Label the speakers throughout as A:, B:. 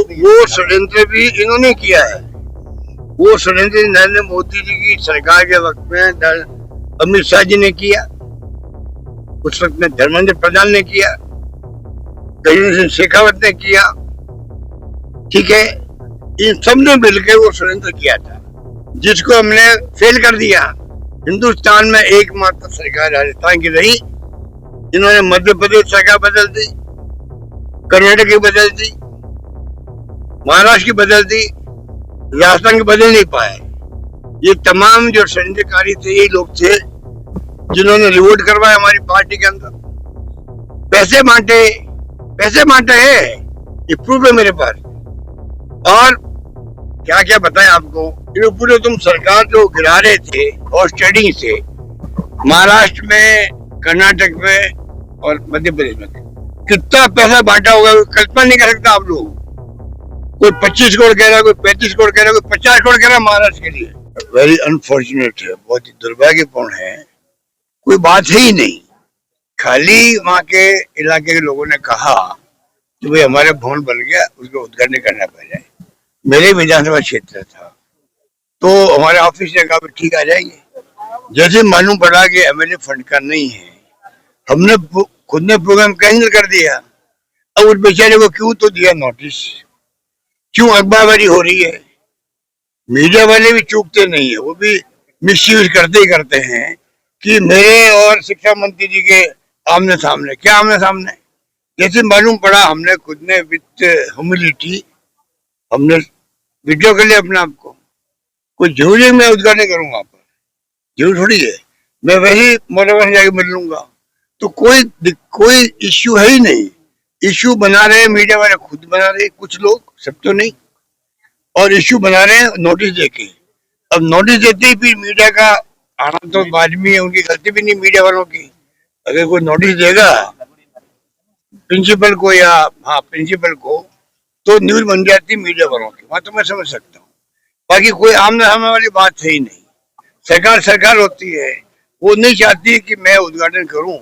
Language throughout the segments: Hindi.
A: वो षड्यंत्र भी इन्होंने किया है। वो षड्यंत्र नरेंद्र मोदी जी की सरकार के वक्त में अमित शाह जी ने किया, उस वक्त में धर्मेंद्र प्रधान ने किया, गजेंद्र सिंह शेखावत ने किया, ठीक है। इन सब ने मिलकर वो षड्यंत्र किया था, जिसको हमने फेल कर दिया। हिंदुस्तान में एकमात्र सरकार राजस्थान की रही। इन्होंने मध्य प्रदेश सरकार बदल दी, कर्नाटक की बदल दी, महाराष्ट्र की बदल दी, राजस्थान की बदल नहीं पाए। ये तमाम जो षड्यंत्रकारी थे ये लोग थे जिन्होंने रिवोट करवाया हमारी पार्टी के अंदर, पैसे बांटे हैं, ये प्रूफ है मेरे पास। और क्या क्या बताएं आपको, ये पूरे तुम सरकार जो गिरा रहे थे और ट्रेडिंग से महाराष्ट्र में, कर्नाटक में और मध्य प्रदेश में कितना पैसा बांटा होगा कल्पना नहीं कर सकता आप लोग। कोई 25 करोड़ कह रहा है, कोई 35 करोड़ कह रहा है, कोई 50 करोड़ कह रहा है महाराष्ट्र के लिए। वेरी अनफॉर्चुनेट है, बहुत ही दुर्भाग्यपूर्ण है। कोई बात है ही नहीं, खाली वहां के इलाके के लोगों ने कहा कि भाई हमारे भवन बन गया, उसको उद्घाटन करना पड़ जाए। मेरे विधानसभा क्षेत्र था तो हमारे ऑफिस ने कहा ठीक आ जाएंगे। जैसे मालूम पड़ा कि एमएलए फंड का नहीं है, हमने खुद ने प्रोग्राम कैंसिल कर दिया। अब उस बेचारे को क्यों तो दिया नोटिस, क्यों अखबारबाजी हो रही है। मीडिया वाले भी चूकते नहीं है, वो भी मिसयूज करते ही करते हैं कि मेरे और शिक्षा मंत्री जी के आमने सामने, क्या आमने सामने, जैसे मालूम पड़ा हमने खुद ने विथ ह्यूमिलिटी हमने वीडियो कर लिया अपने आप को। कोई जरूरी मैं उद्घाटन करूंगा वहां पर, जरूर थोड़ी है, मैं वही मोटावेशन जाके मिल लूंगा। तो कोई इश्यू है ही नहीं। इश्यू बना रहे मीडिया वाले, खुद बना रहे कुछ लोग, सब तो नहीं, और इश्यू बना रहे हैं नोटिस देके। अब नोटिस देते ही फिर मीडिया का आना तो आदमी है, उनकी गलती भी नहीं मीडिया वालों की। अगर कोई नोटिस देगा प्रिंसिपल को या प्रिंसिपल को तो न्यूज बन जाती मीडिया वालों की, वहां तो मैं समझ सकता हूँ। बाकी कोई आमने सामने वाली बात है ही नहीं। सरकार होती है, वो नहीं चाहती कि मैं उद्घाटन करूं,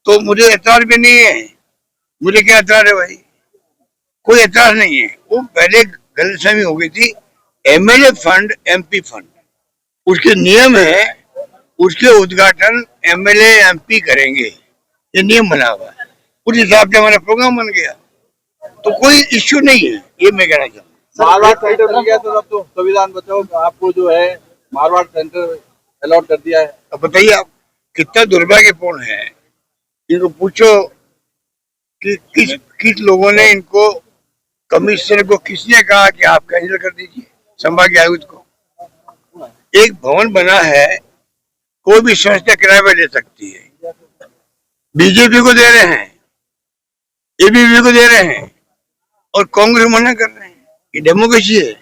A: तो मुझे एतराज भी नहीं है। मुझे क्या एतराज है भाई, कोई एतराज नहीं है। वो पहले गलतफहमी हो गई थी, एमएलए फंड एमपी फंड, उसके नियम है, उसके उद्घाटन एमएलए एमपी करेंगे, ये नियम बना हुआ है। उस हिसाब से हमारा प्रोग्राम बन गया, तो कोई इश्यू नहीं है, ये मैं कहना चाहूँ।
B: मारवाड़ सेंटर मिल गया तो संविधान बचाओ आपको जो है मारवाड़ सेंटर अलॉट कर दिया है।
A: अब बताइए आप, कितना दुर्भाग्यपूर्ण है। इनको पूछो कि किस लोगों ने इनको, कमिश्नर को किसने कहा कि आप कैंसिल कर दीजिए संभागीय आयुक्त को। एक भवन बना है, कोई भी संस्था किराए पर ले सकती है, बीजेपी को दे रहे हैं, एबीवीपी को दे रहे हैं और कांग्रेस मना कर रहे हैं। ये डेमोक्रेसी है।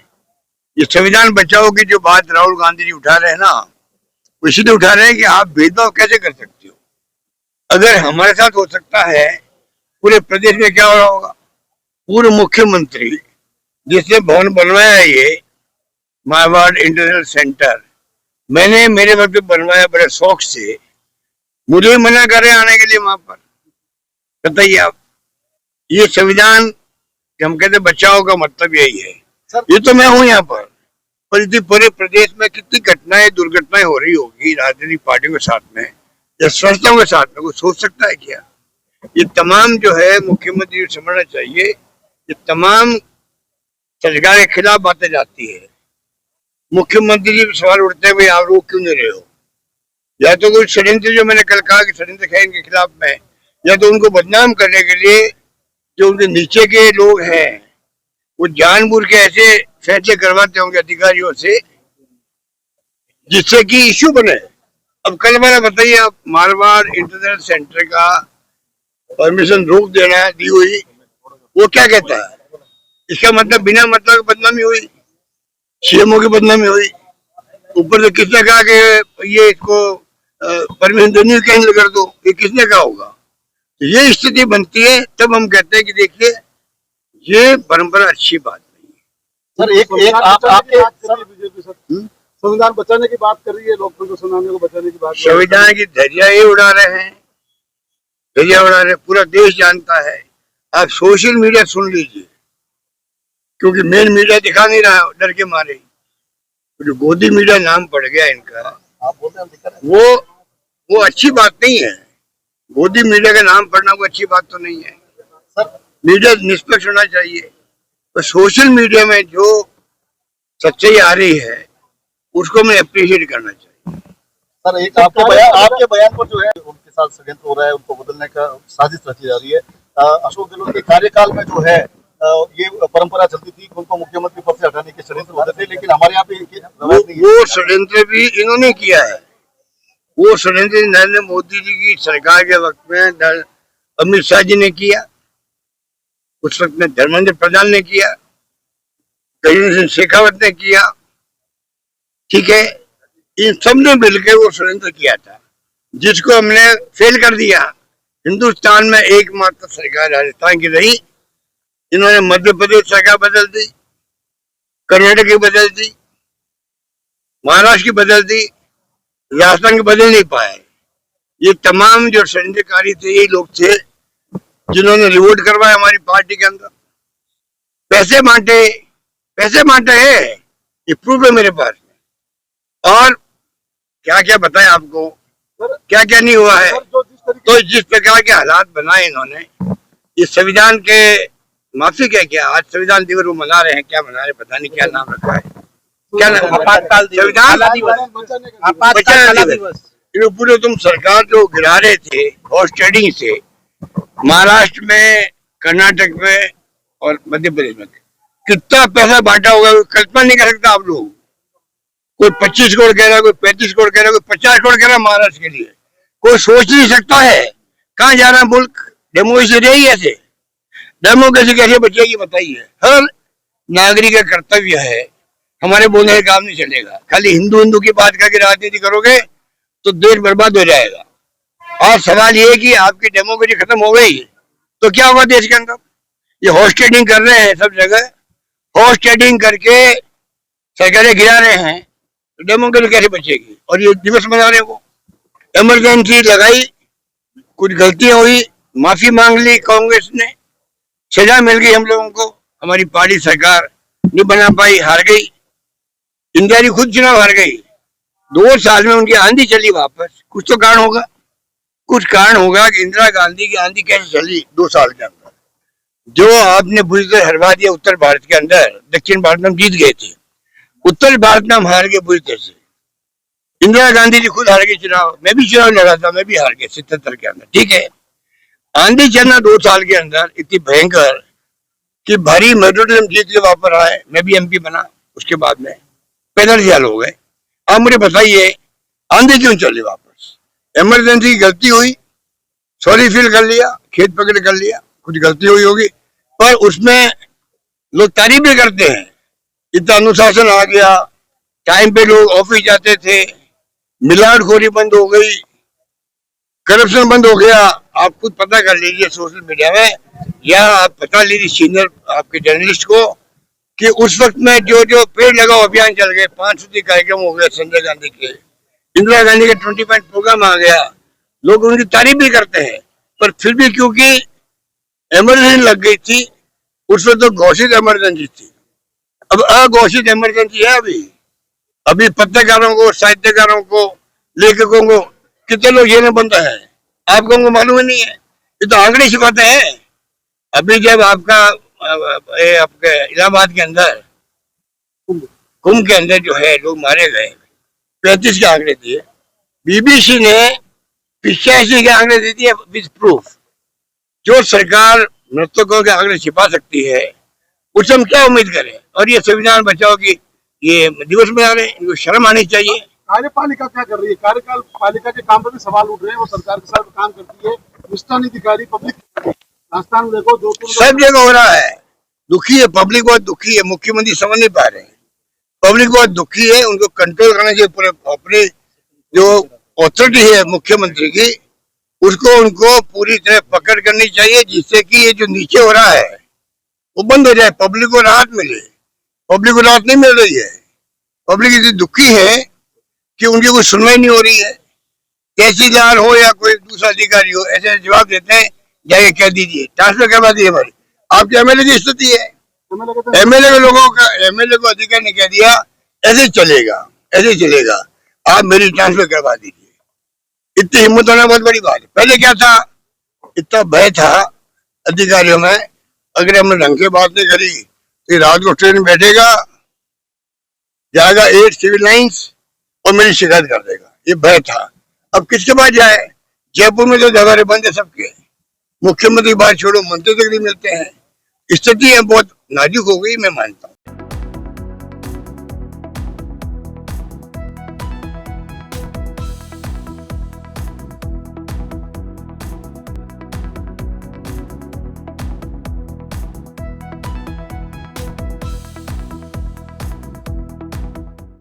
A: ये संविधान बचाओ की जो बात राहुल गांधी जी उठा रहे हैं ना, इसलिए उठा रहे हैं कि आप भेदभाव कैसे कर सकते हो। अगर हमारे साथ हो सकता है, पूरे प्रदेश में क्या हो रहा होगा। पूर्व मुख्यमंत्री जिसने भवन बनवाया है ये मारवाड़ इंटरनेशनल सेंटर, मैंने मेरे वक्त बनवाया बड़े शौक से, मुझे मना कर रहे आने के लिए वहां पर। बताइए आप, ये संविधान हम कहते बचाओ का मतलब यही है। ये तो मैं हूं यहाँ पर यदि पूरे प्रदेश में कितनी घटनाएं, दुर्घटनाएं हो रही होगी राजनीतिक पार्टियों के साथ में या संस्थाओं के साथ में, कोई सोच सकता है क्या। ये तमाम जो है मुख्यमंत्री को समझना चाहिए, ये तमाम सरकार के खिलाफ बातें जाती है। मुख्यमंत्री जी सवाल उठते हैं, भाई आप रोक क्यों नहीं रहे हो। या तो कोई षड्यंत्र, जो मैंने कल कहा कि षड्यंत्र है इनके खिलाफ में, या तो उनको बदनाम करने के लिए जो उनके नीचे के लोग हैं वो जानबूझ के ऐसे फैसले करवाते होंगे अधिकारियों से जिससे कि इश्यू बने। अब कल वाला बताइए आप, मारवाड़ इंटरनेशनल सेंटर का परमिशन रोक देना दी हुई, वो क्या कहता है, इसका मतलब बिना मतलब बदनामी हुई, सीएमओ की बदनामी हुई। ऊपर से किसने कहा कि ये इसको परमिशन देनी कैंसिल कर दो, ये किसने कहा होगा। तो ये स्थिति बनती है, तब हम कहते हैं कि देखिए ये परंपरा अच्छी बात नहीं है।
B: सर एक आपके संविधान बचाने की बात कर रही है, लोकतंत्र को सुनाने को बचाने की बात,
A: संविधान की धज्जियां ये उड़ा रहे हैं, धज्जियां उड़ा रहे, पूरा देश जानता है। आप सोशल मीडिया सुन लीजिए, क्योंकि मेन मीडिया दिखा नहीं रहा डर के मारे। तो जो गोदी मीडिया नाम पड़ गया इनका,
C: आप बोलते हैं दिक्कत है।
A: वो अच्छी बात नहीं है। गोदी मीडिया का नाम पढ़ना वो अच्छी बात तो नहीं है।
C: सर
A: मीडिया निष्पक्ष होना चाहिए। तो सोशल मीडिया में जो सच्चाई आ रही है उसको मैं अप्रिशिएट करना चाहिए।
C: सर एक आपके बयान पर जो है उनके साथ षड्यंत्र हो रहा है, उनको बदलने का साजिश रची जा रही है। अशोक गहलोत के कार्यकाल में जो है ये परंपरा चलती थी कि उनको मुख्यमंत्री पद से हटाने के षड्यंत्र होते थे, लेकिन हमारे यहाँ पे रवायत नहीं है।
A: वो षड्यंत्र भी इन्होंने किया है। वो षड्यंत्र नरेंद्र मोदी जी की सरकार के वक्त में अमित शाह जी ने किया, उस वक्त में धर्मेंद्र प्रधान ने किया, गजेंद्र सिंह शेखावत ने किया। ठीक है, इन सब ने मिलकर वो षड्यंत्र किया था, जिसको हमने फेल कर दिया। हिंदुस्तान में एकमात्र सरकार राजस्थान की रही। इन्होंने मध्य प्रदेश सरकार बदल दी, कर्नाटक की बदल दी, महाराष्ट्र की बदल दी, राजस्थान की बदल नहीं पाए। ये तमाम जो षड्यंत्रकारी थे यही लोग थे जिन्होंने रिवोट करवाया हमारी पार्टी के अंदर, पैसे बांटे है। ये प्रूफ है मेरे पास में। और क्या क्या बताएं आपको, क्या क्या नहीं हुआ है। तो जिस प्रकार के हालात बनाए इन्होंने, इस संविधान के माफी क्या आज संविधान दिवस वो मना रहे हैं, क्या मना रहे पता नहीं, क्या नाम रखा है, क्या नाम, संविधान दिवस। पूरे तुम सरकार जो गिरा रहे थे हॉर्स ट्रेडिंग से, महाराष्ट्र में, कर्नाटक में और मध्य प्रदेश में कितना पैसा बांटा होगा कल्पना नहीं कर सकता आप लोग। कोई 25 करोड़ कह रहा है, कोई 35 करोड़ कह रहा है, कोई 50 करोड़ कह रहा है महाराष्ट्र के लिए। कोई सोच नहीं सकता है कहाँ जा रहा है मुल्क। डेमोक्रेसी रही ऐसे, डेमोक्रेसी कैसे बचेगी बताइए। हर नागरिक का कर्तव्य है, हमारे बोलने का काम नहीं चलेगा। खाली हिंदू की बात करके राजनीति करोगे तो देश बर्बाद हो जाएगा। और सवाल ये है कि आपकी डेमोक्रेसी खत्म हो गई तो क्या होगा देश के अंदर। ये हॉर्स ट्रेडिंग कर रहे हैं सब जगह, हॉर्स ट्रेडिंग करके सरकारें गिरा रहे हैं, तो डेमोक्रेसी कैसे बचेगी। और ये दिवस मना रहे, वो इमरजेंसी लगाई, कुछ गलतियां हुई, माफी मांग ली कांग्रेस ने, सजा मिल गई हम लोगों को। हमारी पार्टी सरकार नहीं बना पाई, हार गई। इंदिरा जी खुद चुनाव हार गई। 2 साल में उनकी आंधी चली वापस। कुछ तो कारण होगा, कुछ कारण होगा कि इंदिरा गांधी की आंधी कैसे चली 2 साल के अंदर। जो आपने बुरी तरह हरवा दिया उत्तर भारत के अंदर, दक्षिण भारत में हम जीत गए थे, उत्तर भारत में हम हार गए बुरी तरह से। इंदिरा गांधी जी खुद हार गई चुनाव, मैं भी चुनाव लड़ा था, मैं भी हार गया 77 के अंदर। ठीक है, आंधी चलना 2 साल के अंदर इतनी भयंकर कि भारी मेजोरिटी हम जीत के वापस आए। मैं भी एमपी बना, उसके बाद में 45 साल हो गए। आप मुझे बताइए आंधी क्यों चली वापस। इमरजेंसी की गलती हुई, सॉरी फील कर लिया, खेत पकड़ कर लिया, कुछ गलती हुई होगी, पर उसमें लोग तारीफ भी करते हैं। इतना अनुशासन आ गया, टाइम पे लोग ऑफिस जाते थे, मिलावटखोरी बंद हो गई, करप्शन बंद हो गया। आप खुद पता कर लीजिए सोशल मीडिया में, या आप बता लीजिए सीनियर आपके जर्नलिस्ट को कि उस वक्त में जो जो पेड़ लगाओ अभियान चल गए, 5 सूत्री कार्यक्रम हो गए संजय गांधी के, इंदिरा गांधी के 20 पॉइंट प्रोग्राम आ गया, लोग उनकी तारीफ भी करते हैं। पर फिर भी क्योंकि इमरजेंसी लग गई थी, उस वक्त तो घोषित इमरजेंसी थी, अब अघोषित इमरजेंसी है। अभी पत्रकारों को, साहित्यकारों को, लेखकों को कितने लोग जेल में बंद है आप लोगों को मालूम ही नहीं है। ये तो आंकड़े छिपाते हैं। अभी जब आपका आपके इलाहाबाद के अंदर कुंभ के अंदर जो है लोग मारे गए, 35 के आंकड़े दिए, बीबीसी ने 85 के आंकड़े दे दिए विद प्रूफ। जो सरकार मृतकों के आंकड़े छिपा सकती है उससे हम क्या उम्मीद करें। और ये संविधान बचाओ की ये दिवस मना रहे हैं, इनको शर्म आनी चाहिए।
D: कार्यपालिका क्या कर रही है, कार्यकाल पालिका के काम पर भी सवाल उठ रहे हैं। वो सरकार के साथ काम करती है, निष्ठा नहीं दिखा रही। पब्लिक राजस्थान में देखो, जोधपुर
A: सब जगह हो रहा है। दुखी है पब्लिक, बहुत दुखी है। मुख्यमंत्री समझ नहीं पा रहे हैं, पब्लिक बहुत दुखी है। उनको कंट्रोल करना चाहिए। पूरे अपने जो अथॉरिटी है मुख्यमंत्री की, उसको उनको पूरी तरह पकड़ करनी चाहिए, जिससे कि ये जो नीचे हो रहा है वो बंद हो जाए, पब्लिक को राहत मिले। पब्लिक को राहत नहीं मिल रही है। पब्लिक इतनी दुखी है कि उनकी कोई सुनवाई नहीं हो रही है। तहसीलदार हो या कोई दूसरा अधिकारी हो, ऐसे जवाब देते हैं जाके कह दीजिए, ट्रांसफर करवा दीजिए हमारी। आपके एमएलए की स्थिति है,
D: एमएलए कहते हैं
A: एमएलए को अधिकारी ने कह दिया ऐसे ही चलेगा, ऐसे ही चलेगा, आप मेरी ट्रांसफर करवा दीजिए। इतनी हिम्मत होना बहुत बड़ी बात है। पहले क्या था, इतना भय था अधिकारियों में, अगर हमने ढंग से बात नहीं करी तो रात को ट्रेन बैठेगा, जाएगा 8 सिविल लाइन्स और मेरी शिकायत कर देगा, ये भय था। अब किसके पास जाए? जयपुर में तो दरबारे बंद है सबके, मुख्यमंत्री बात छोड़ो मंत्री तक नहीं मिलते हैं। स्थिति है बहुत नाजुक हो गई, मैं मानता हूँ।